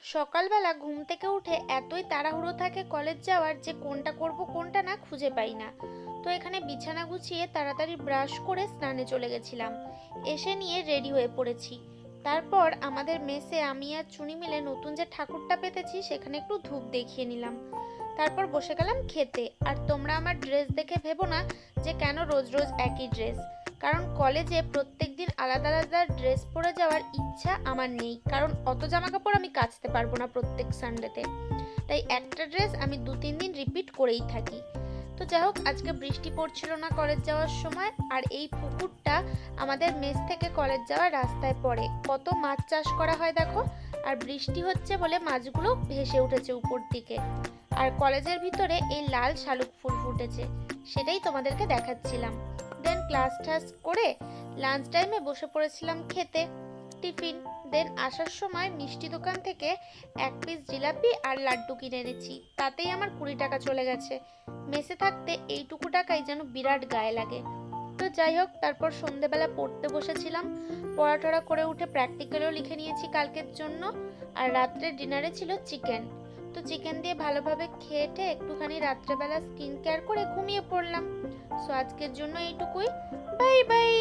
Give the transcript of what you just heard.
সকালবেলা ঘুম থেকে উঠে এতই তাড়াহুড়ো থাকে কলেজ যাওয়ার যে কোনটা করব কোনটা না খুঁজে পাই না। তো এখানে বিছানা গুছিয়ে তাড়াতাড়ি ব্রাশ করে স্নানে চলে গেছিলাম। এসে নিয়ে রেডি হয়ে পড়েছি। তারপর আমাদের মেসে আমি আর চুনি মিলে নতুন যে ঠাকুরটা পেতেছি সেখানে একটু ধূপ দেখিয়ে নিলাম। তারপর বসে গেলাম খেতে। আর তোমরা আমার ড্রেস দেখে ভেবো না যে কেন রোজ রোজ একই ড্রেস, কারণ কলেজে প্রত্যেকদিন আলাদা আলাদা ড্রেস পরে যাওয়ার ইচ্ছা আমার নেই, কারণ অত জামা কাপড় আমি কাচতে পারবো না প্রত্যেক সানডেতে। তাই একটা ড্রেস আমি 2-3 দিন রিপিট করেই থাকি। তো যাই হোক, আজকে বৃষ্টি পড়ছিল না কলেজ যাওয়ার সময়। আর এই পুকুরটা আমাদের মেস থেকে কলেজ যাওয়ার রাস্তায় পড়ে, কত মাছ চাষ করা হয় দেখো। আর বৃষ্টি হচ্ছে বলে মাছগুলো ভেসে উঠেছে উপর দিকে। আর কলেজের ভিতরে এই লাল শালুক ফুল ফুটেছে, সেটাই তোমাদেরকে দেখাচ্ছিলাম। দেন ক্লাস টাস করে লাঞ্চ টাইমে বসে পড়েছিলাম খেতে টিফিন। দেন আসার সময় মিষ্টি দোকান থেকে 1 পিস জিলাপি আর লাড্ডু কিনে এনেছি, তাতেই আমার 20 টাকা চলে গেছে। মেসে থাকতে এইটুকু টাকাই যেন বিরাট গায়ে লাগে। তো যাই হোক, তারপর সন্ধেবেলা পড়তে বসেছিলাম। পড়াটড়া করে উঠে প্র্যাকটিক্যালও লিখে নিয়েছি কালকের জন্য। আর রাত্রে ডিনারে ছিল চিকেন। তো চিকেন দিয়ে ভালোভাবে খেয়ে একটুখানি রাত্রেবেলা স্কিন কেয়ার করে ঘুমিয়ে পড়লাম। সো আজকের জন্য এইটুকুই। Bye bye.